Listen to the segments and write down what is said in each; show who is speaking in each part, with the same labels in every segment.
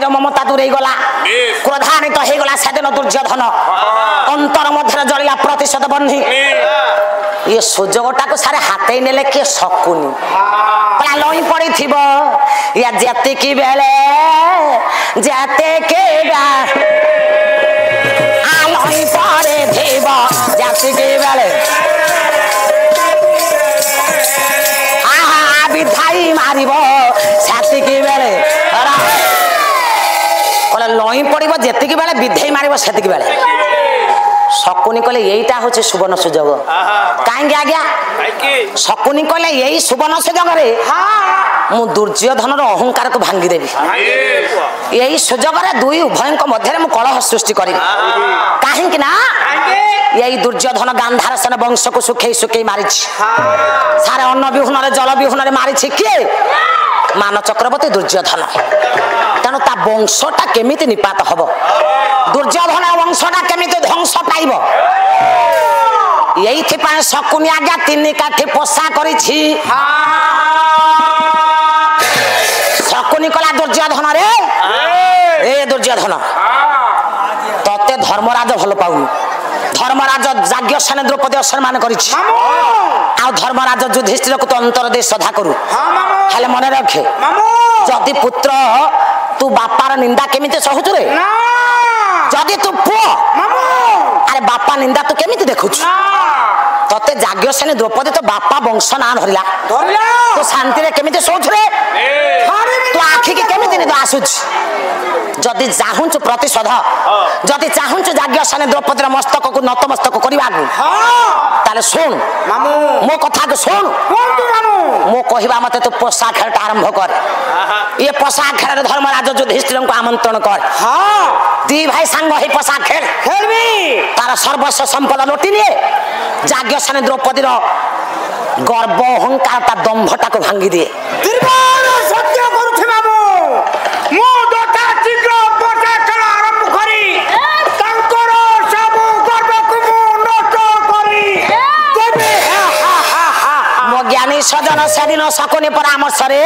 Speaker 1: भाईर ममता दूरे गला क्रोधान्वित हो गला सेदिन दुर्योधन अंतर मध्य जलिया प्रतिशोध बन्ही ये सुजोगटा को सारे हाथे नेले के शकुनी पला लई पड़ी थिबो या जते की बेले जते के बा आ लई पड़े थिबो जते की बेले आ विधाई मारिबो छाती की बेले पला लई पड़िबो जते की बेले विधाई मारिबो छाती की बेले शकुनी कहले यहीटा होचे सुवर्ण सुजोग काहेंगे आज्ञा शकुनी कहले यही सुवर्ण सुजोग रे मु दुर्योधन अहंकार को भांगी देवी यही सुजोग रे दुई उभय मध्य मु कलह सृष्टि करी काहेंगे ना यही दुर्योधन गांधार सेन वंश को सुखे सुखे मारी सारे अन्न विहुन जल विहुन मारी किए मान चक्रवर्ती दुर्योधन तेणु ता वंशटा केमिति निपात हब दुर्योधन वंशटा केमिति ध्वंस पाइब यही शकुनी आज्ञा तीन काठी पोषा करी शकुनी कला दुर्योधन रे ए दुर्योधन तते धर्मराज भल पाउनी धर्मराज जाज्ञ सेन द्रौपदी असम्मान कर धर्मराज युधिष्ठिर को तो अंतर दे श्रद्धा करू हेले मन रखे जदि पुत्र तू बापार निंदा केमिति सहु रे जदि तू पुओ अरे बापा निंदा तू केमिति देखुछ तते जाज्ञ सेन द्रौपदी तो बापा वंश ना धरिला तू शांति रे केमिति सोच रे तू आखि के केमिति निद आसुछ जदि चाहुंच प्रतिशोध जदि चाहुंच जाज्ञ सेन द्रौपदी मस्तक को नतमस्तक करबा ताले सुन मो कथा को सुन मो कहबा मते तो पोषा खेलटा आरंभ कर ये पोषा खेल धर्मराज युधिष्ठिर को आमंत्रण कर दी भाई सांग हे पोषा खेल खेलबी तार सर्वस्व संपदा लुटी निए जाज्ञ सेन द्रौपदी गर्व अहंकार ता दंभटा को भांगी दिए
Speaker 2: सत्य करूछि बाबू मो दोता शीघ्र पोषा खेल आरंभ करी तांकर सब गर्व को नष्ट करी देबे
Speaker 1: मो ज्ञानी सजन सेदिन शकुनी परामर्श रे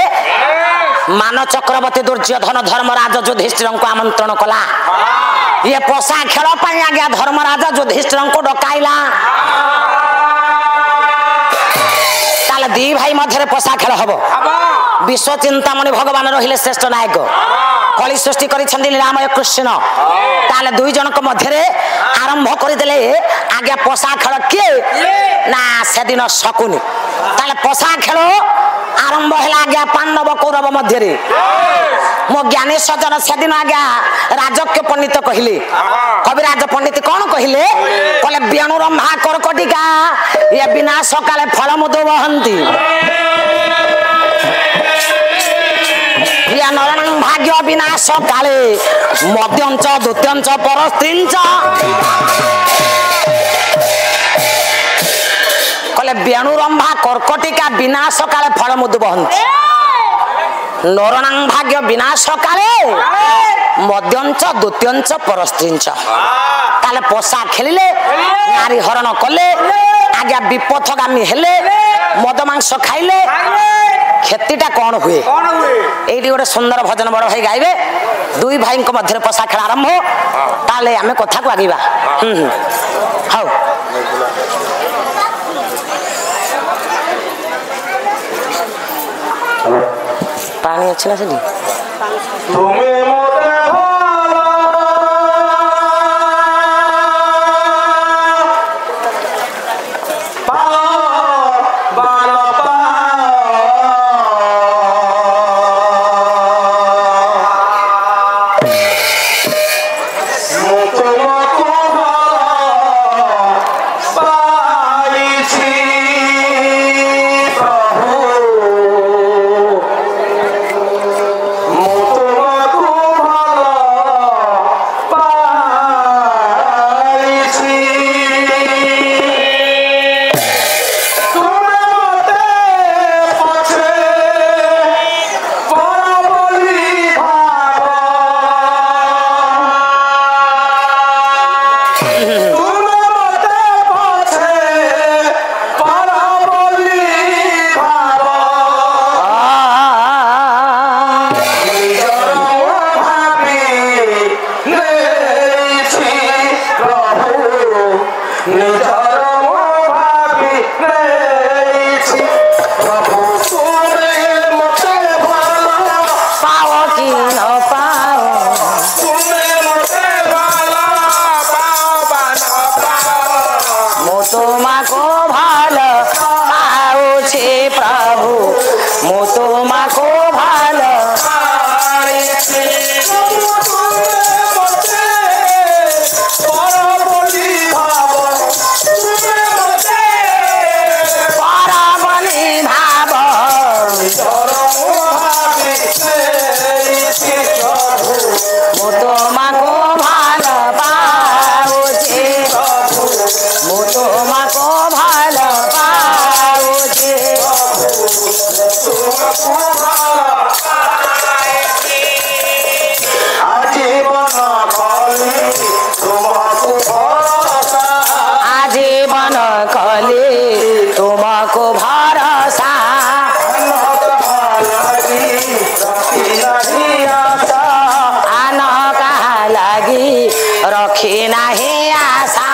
Speaker 1: मान चक्रवर्ती दुर्योधन धर्मराज युधिष्ठिर को आमंत्रण कला ये पोषा खेल पाई आज्ञा धर्मराज युधिष्ठिर को डकाइला ताले दी भाई मध्य पोषा खेल हबो विश्व चिंतामणि भगवान रहिले श्रेष्ठ नायक कली सृष्टि करिछन्ति रामय कृष्ण ताले दुई जन को मध्य आरंभ करदेले आज्ञा पोषा खेल के ना सेदिन शकुनी ताले पोषा खेल आरंभ है आज्ञा पांडव कौरव मध्य मो ज्ञानी सजन सेदिन आज्ञा राजक्य पंडित कहले कविराज पंडित कौन कहले कहले बेणु रंभा कर्कटिका ये विनाश काले फल मुदो वहंती या नरण भाग्य विनाश काले मध्यंच द्वितीयंच परस्त्रींच कहले बेणु रंभा कर्कटिका विनाश काले फल मुदो वहंती नरणां भाग्य विनाश काले मध्यंच द्वितीयंच परस्त्रींच ताले पोषा खेलिले नारी हरण कले आज्ञा विपथगामी हेले मद मांस खाइले क्षतिटा कौन हुए एठी गोटे सुंदर भजन बड़ भाई गाइबे दुई भाई मध्य पोषा खेल आरंभ ताले आमे कथा को आगीबा हाउ पानी अच्छी ना चली
Speaker 2: Moto
Speaker 1: आजीवन कले तुमको भरोसा आन कहा लगी रखी नहीं आशा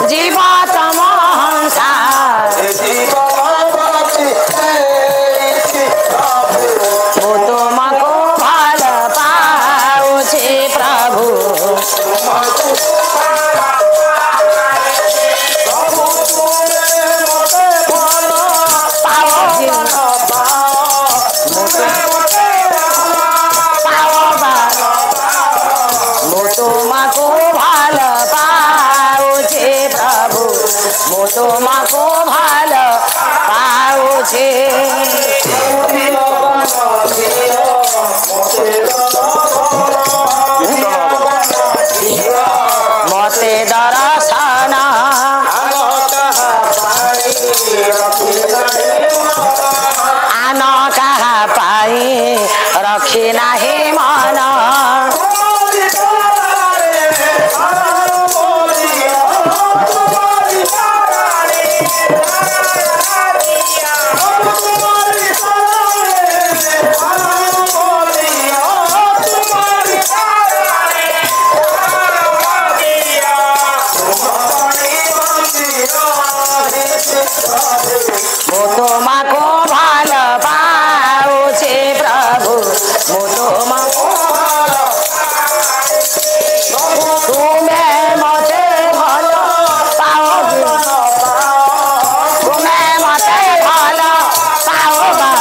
Speaker 1: जीवत महंसा वो तुमको भल पाउछे प्रभु तुमको भल पाउछे प्रभु मो तुमको भल पाउछे मते दर्शन आन कहा पाई रखी नहीं मन मो तुमको भल पाउछे प्रभु मो तुमको तुमे मते भल पाओगे तुमे मते भल पाओगा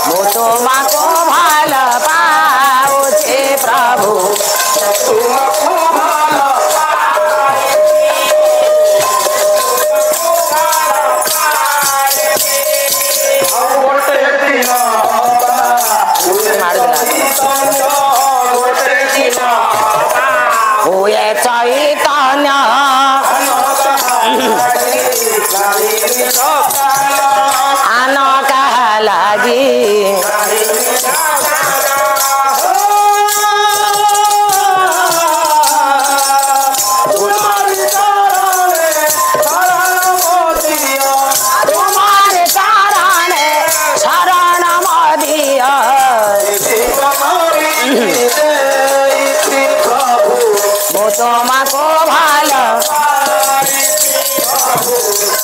Speaker 1: मो तुमको भल पाउछे प्रभु हुए चैतन्य आन कहा लगी तुम्हारे शरण शरण मदिया मो तुमको भल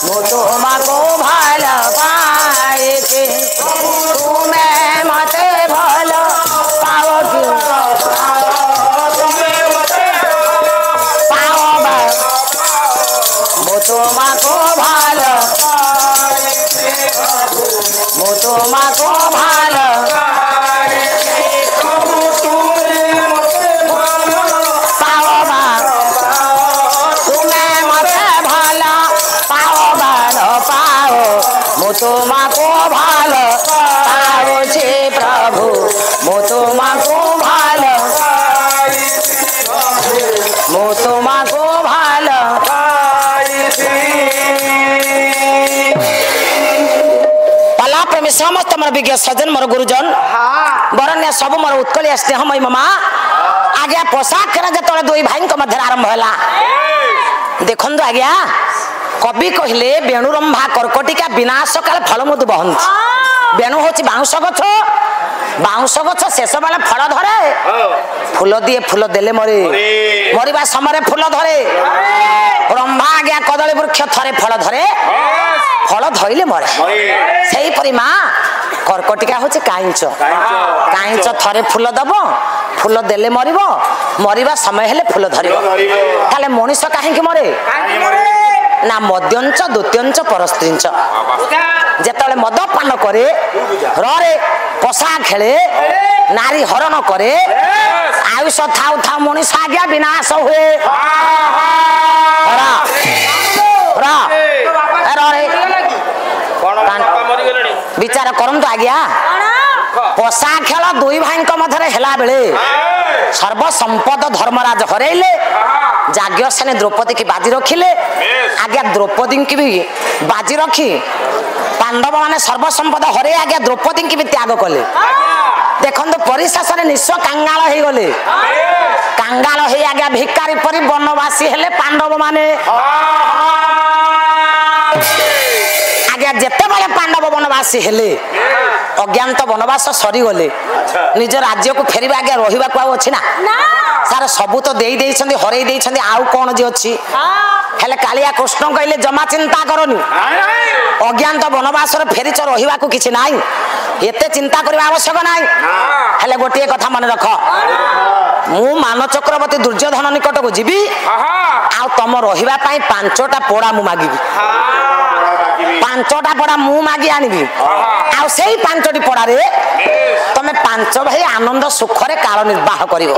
Speaker 1: मो तुमको भल पाएछे तुमे मते भल पाओगे पाओबा मो तुमको भल मो तुमको भल पाओबा तुमे मते भल पाओबा न पाओ मो तुमको भल पाउछे प्रभु मो तुमको भल मो तुमको भल पला प्रेमी समस्त मोर विज्ञ सज्जन मोर गुरुजन बरण्य सब मोर उत्कलिया स्नेहमयी मामा आज्ञा पोशाक खेला जो दुई भाई मध्य आरंभ है देखु आज्ञा कवि कहले बेणुरंभा कर्कटिका विनाश काल फल मुदु बहंती बेणु हूँ बाउंश गछ शेष बेले फल धरे फूल दिए फूल देले मरे मरवा समय फूल धरे रंभा आज्ञा कदली वृक्ष थरे फल धरे फल धरले मरे से माँ कर्कटिका हूँ काईच थरे फूल दब फूल देले मरिब मरवा समय हेले फूल धरिब ताले मनीष काहे मरे ना मद्यंच द्वितीयंच परस्त्रींच जेतले मद पान करे रे पशा खेले नारी हरण करे आयुष थाउ थाउ मनीष आज्ञा विनाश हुए विचार करंतु आज्ञा पशा खेल दुई भाई मध्य हेला बेले सर्वसंपद धर्मराज हरैले याज्ञसेनी द्रौपदी की बाजी रखिले आज्ञा द्रौपदी की भी बाजी रखी पांडव माने सर्वसंपद हरे आज्ञा द्रौपदी की भी त्याग कले देखंतु परिशेषरे निस्व कांगाल हो गले कांगाल हो आज्ञा भिकारी परि वनवासी हेले पांडव माने आज्ञा जेते बळे पांडव वनवासी हेले अज्ञात वनवास सरी गले निज राज्य को फेरिबा आज्ञा रहिबा को अछि ना सार सबु तो देई देइछंदी हरई देइछंदी आउ कोन जे अछि हेले कालिया कृष्ण कहले जमा चिंता करनी अज्ञात वनवास रे फेरिच रहिबा को किछि नाही एते चिंता करबा आवश्यक नाही हेले गोटिए कथा मन रख मु मान चक्रवर्ती दुर्योधन निकट को जीवी आ तम रहिबा पई पांचटा पोड़ा मु मागिबी पांचटा पोड़ा मु मागी आनिबी आ सेही पांचटी पोड़ा रे तमे पांच भाई आनंद सुख रे काल निर्वाह करिवो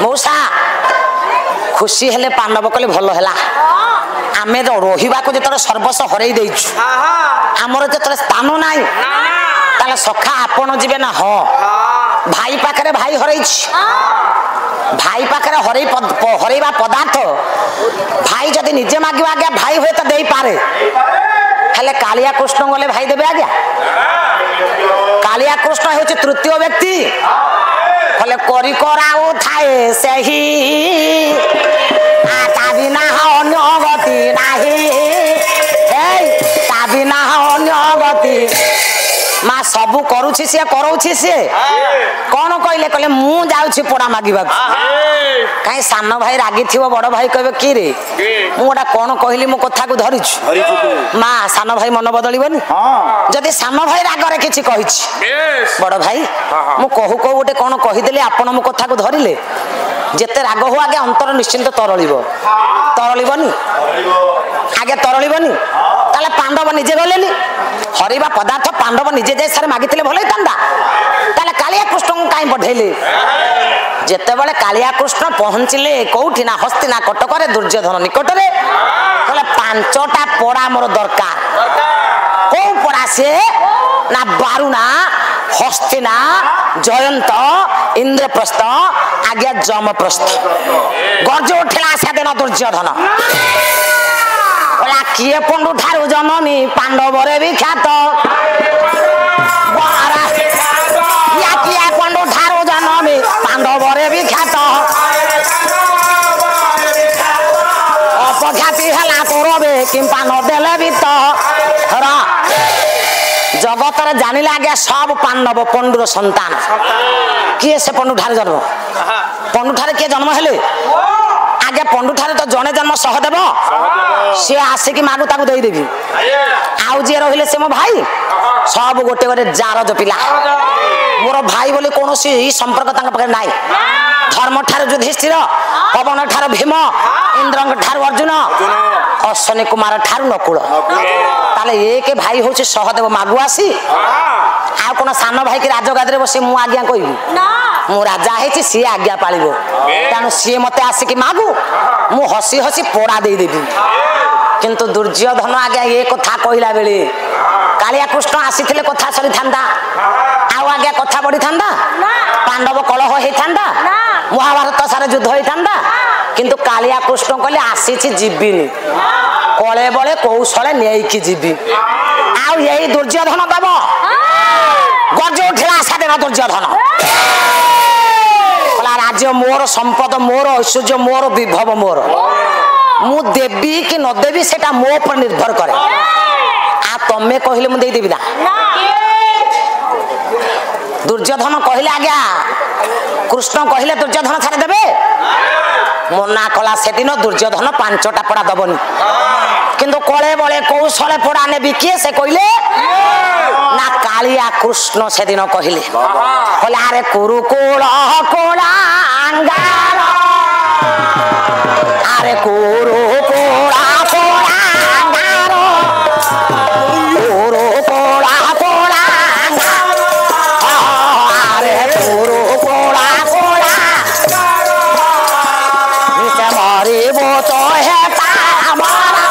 Speaker 1: मौसा खुशी हेले पांडव कले भलो हेला आमे रहिबा को जतरे सर्वस्व हरई देइछु हमर जतरे स्थान नाही ताले सखा आपण जीवे ना हो भाई पाखरे भाई हरैछि भाई पाखरे हरैबा पदार्थ भाई जदि निजे मागिबा आज्ञा भाई होय त देई पारे हेले कालिया कृष्ण गले भाई देबे आज्ञा कालिया कृष्ण होछि तृतीय व्यक्ति कले करी कराउ थाए सेही ता बिना अन्य गति नाही ता बिना अन्य गति मा सबु करूछि से करौछि से कोन कहले कहले मु जाउछि पोड़ा मागिबा काई सान भाई रागी थिबो बड़ भाई कहबे की रे मु ओडा कोन कहली मो कथा को धरिछु मा सान भाई मन बदलिबनी जदि सान भाई रागरे किछि कहिछि बड़ भाई मु कहू को ओटे कोन कहि देले आपण मो कथा को धरिले जेते राग हो आगे अंतर निश्चिंत तरलिबनी आगे तरलिबनी ताले पांडव निजे गलेनी हरिबा पदार्थ पांडव निजे जे सारे मागिथिले भलै तांदा ताले कालिया कृष्ण को काई बढ़ेले जेते बेले कालिया कृष्ण पहुंचिले कोठी ना हस्तिना कटक रे दुर्योधन निकट रे कहले पांचटा पोड़ा मोर दरकार को पोड़ा से ना बारुना हस्तिना जयंत इंद्रप्रस्थ आज्ञा जमप्रस्थ गर्ज उठला सेदिन दुर्योधन बोला किए पंडु ठारू जननी पांडव रे विख्यात या किए पंडु ठारू जननी पांडव रे विख्यात अपख्याति हला तोरबे किंपा न देले बित हरा जगत रे जानिले आगे सब पांडव पंडुर संतान किए से पंडु ठारू जन्म पंडु ठारे किए जन्म हेले आगे पंडु ठारे तो जने जन्म सहदेव से आसे कि मागु ताकू देई देबी आउ जे रहिले से मो भाई सब गोटे गोटे जार जो पिला मोर भाई बोले कोनोसी संपर्क तांग पकड़ नाही धर्म ठार युधिष्ठिर पवन ठार भीम इंद्र ठार अर्जुन अश्विनी कुमार ठार नकुल ताले एक भाई होछि सहदेव मागु आसी आ कोन सान भाई के राजगाद रे बसे मु आज्ञा कहिबी मु राजा हेछि सी आज्ञा पालिबो तानु सी मते आसी कि मागु मु हसी हसी पोड़ा देई देबी किंतु दुर्योधन आज्ञा ए कथा कहिला बेले कालिया कृष्ण आसीथिले कथा सरी थांदा आउ आज्ञा कथा बढी थांदा पांडव कलह हे थांदा महाभारत सारे युद्ध हे थांदा किंतु कालिया कृष्ण कहले आसीछि जीबिनी कळे बळे कौशले नेई कि जीबी आउ एही दुर्योधन दब गज उठिला सादेन दुर्योधन कला राज्य मोर संपद मोर ऐश्वर्य मोर विभव मोर मु देवी कि न देवी सेटा मो पर निर्भर करे आ तमे कहले मु देई देबी ना दुर्योधन कहले आज्ञा कृष्ण कहले दुर्योधन छाड़ देबे मना कला सेदिन दुर्योधन पांचटा पड़ा दबनी किंतु कळे बळे कौशले पड़ा नेबी किए से कहले ना कालिया कृष्ण सेदिन कहले कहले अरे कुरुकुल कोला अंगार अरे कुरुकुला कोला अंगार कुरुकुला कोला अरे कुरुकुला कोला निसे मरिबो तो हेता मारा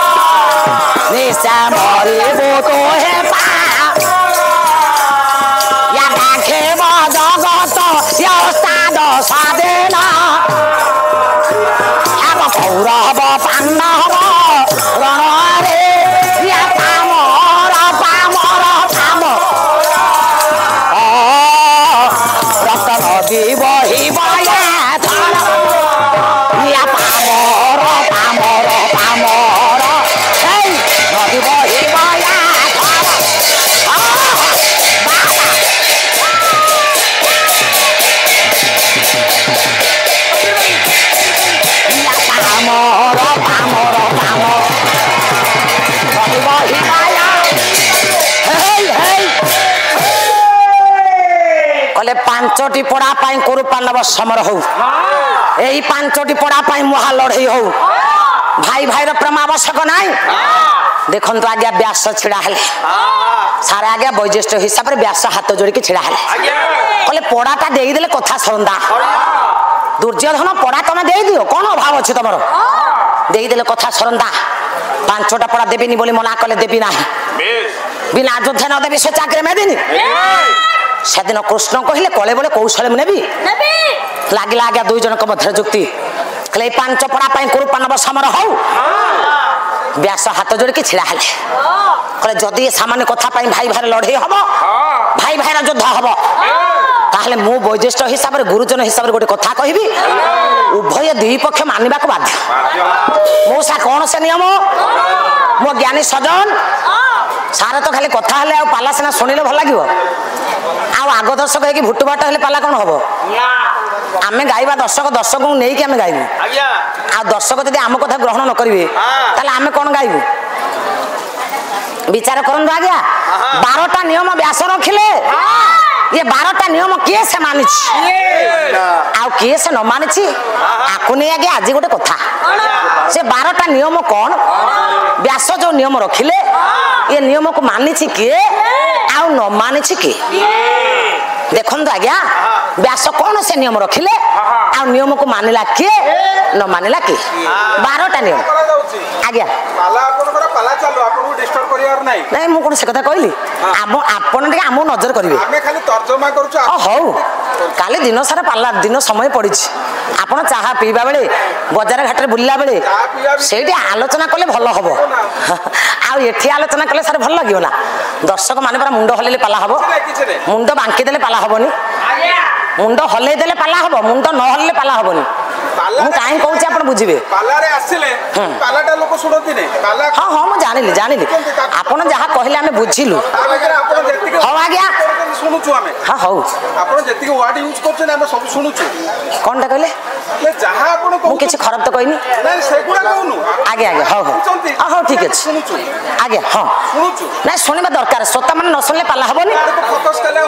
Speaker 1: निसे मरिबो तो हेता ପାଞ୍ଚଟି ପଡ଼ା ପାଇଁ କୁରୁ ପାଣ୍ଡବ ସମର ହଉ ଏହି ପାଞ୍ଚଟି ପଡ଼ା ପାଇଁ ମହା ଲଢ଼େଇ ହଉ ଭାଇ ଭାଇର ପ୍ରେମ ଆବଶ୍ୟକ ନାହିଁ ଦେଖନ୍ତୁ ଆଜ୍ଞା ବ୍ୟାସ ଛିଡ଼ା ହେଲେ ସାରେ ଆଜ୍ଞା ବୈଜ୍ୟେଷ୍ଠ ହିସାବରେ ବ୍ୟାସ ହାତ ଯୋଡ଼ିକି ଛିଡ଼ା ହେଲେ କହିଲେ ପଡ଼ାଟା ଦେଇଦେଲେ କଥା ସରନ୍ତା ଦୁର୍ଯ୍ୟୋଧନ ପଡ଼ା ତମେ ଦେଇଦିଅ କ'ଣ ଅଭାବ ଅଛି ତମର ଦେଇଦେଲେ କଥା ସରନ୍ତା ପାଞ୍ଚଟା ପଡ଼ା ଦେବିନି ବୋଲି ମନା କଲେ ଦେବି ନାହିଁ ବିନା ଯୁଦ୍ଧେ ନ ଦେବି ସେ ଚାକିରି ମେଦିନି ସେଦିନ କୃଷ୍ଣ କହିଲେ କଳେ ବଳେ କୌଶଳେ ମୁଁ ନେବି ଲାଗିଲା ଆଜ୍ଞା ଦୁଇ ଜଣଙ୍କ ମଧ୍ୟରେ ଯୁକ୍ତି କହିଲେ ଏଇ ପାଞ୍ଚ ପଡ଼ା ପାଇଁ କୁରୁ ପାଣ୍ଡବ ସମର ହଉ ବ୍ୟାସ ହାତ ଯୋଡ଼ିକି ଛିଡ଼ା ହେଲେ କହିଲେ ଯଦି ଏ ସାମାନ୍ୟ କଥା ପାଇଁ ଭାଇ ଭାଇର ଲଢ଼େଇ ହବ ଭାଇ ଭାଇର ଯୁଦ୍ଧ ହବ ତାହେଲେ ମୁଁ ବୈଜ୍ୟେଷ୍ଠ ହିସାବରେ ଗୁରୁଜନ ହିସାବରେ ଗୋଟେ କଥା କହିବି ଉଭୟ ଦୁଇ ପକ୍ଷ ମାନିବାକୁ ବାଧ୍ୟ ମଉସା କ'ଣ ସେ ନିୟମ ମୋ ଜ୍ଞାନୀ ସଜନ ସାର ତ ଖାଲି କଥା ହେଲେ ଆଉ ପାଲା ସିନା ଶୁଣିଲେ ଭଲ ଲାଗିବ ଆଉ ଆଗ ଦର୍ଶକ ହେଇକି ଭୁଟୁ ବାଟ ହେଲେ ପାଲା କ'ଣ ହବ ଆମେ ଗାଇବା ଦର୍ଶକଙ୍କୁ ନେଇକି ଆମେ ଗାଇବୁ ଆଉ ଦର୍ଶକ ଯଦି ଆମ କଥା ଗ୍ରହଣ ନ କରିବେ ତାହେଲେ ଆମେ କ'ଣ ଗାଇବୁ ବିଚାର କରନ୍ତୁ ଆଜ୍ଞା 12ଟା ନିୟମ ବ୍ୟାସ ରଖିଲେ ये 12टा नियम किए से मानिछि आ किए से न मानिछि आकु नहीं आगे आज गोटे कथा से 12टा नियम कौन व्यास जो नियम रखिले ये नियम को मानिछि किए आ न मानिछि किए देखंतु आज्ञा व्यास कौन से नियम रखिले आ नियम को मानिला किए न मानिला किए 12टा नियम आज्ञा
Speaker 3: पाला चालू आपको डिस्टर्ब करियार नाही
Speaker 1: नहीं मु कोन से कथा कहली आपण टे हमो नजर करिवे
Speaker 3: हमें खाली तर्जमा करूछ
Speaker 1: हौ काले दिन सारा पाला दिन समय पड़िछि आपण चाहा पीबा बेले बाजार घाट रे बुल्ला बेले सेठी आलोचना करले भलो हबो आ एठी आलोचना करले सारे भल लागियो ना दर्शक माने पर मुंडो हलेले पाला हबो मुंडो बांकी देले पाला हबोनी मुंडो हले देले पाला हबो मुंडो न हलले पाला हबोनी मु काई कहूची आपण बुझिबे
Speaker 3: पाला रे आसिले पालाटा लोक सुनती ने पाला
Speaker 1: हां हां मु जानिली आपण जहा कहले हमें बुझिलु
Speaker 3: आपण जेतिके
Speaker 1: हो आज्ञा
Speaker 3: सुनुछु हमें
Speaker 1: हां हो
Speaker 3: आपण जेतिके वर्ड यूज करछन हम सब सुनुछु
Speaker 1: कोनटा कहले
Speaker 3: ले जहा आपण
Speaker 1: मु किछ खराब तो कहनी
Speaker 3: नहीं सेगुडा कहनु
Speaker 1: आज्ञा आज्ञा हो हो हां ठीक अछि
Speaker 3: सुनुछु
Speaker 1: आज्ञा हां
Speaker 3: सुनुछु
Speaker 1: नहीं सुनिबा दरकार सोता मन न सुनले पाला हबोनी
Speaker 3: फोकस कले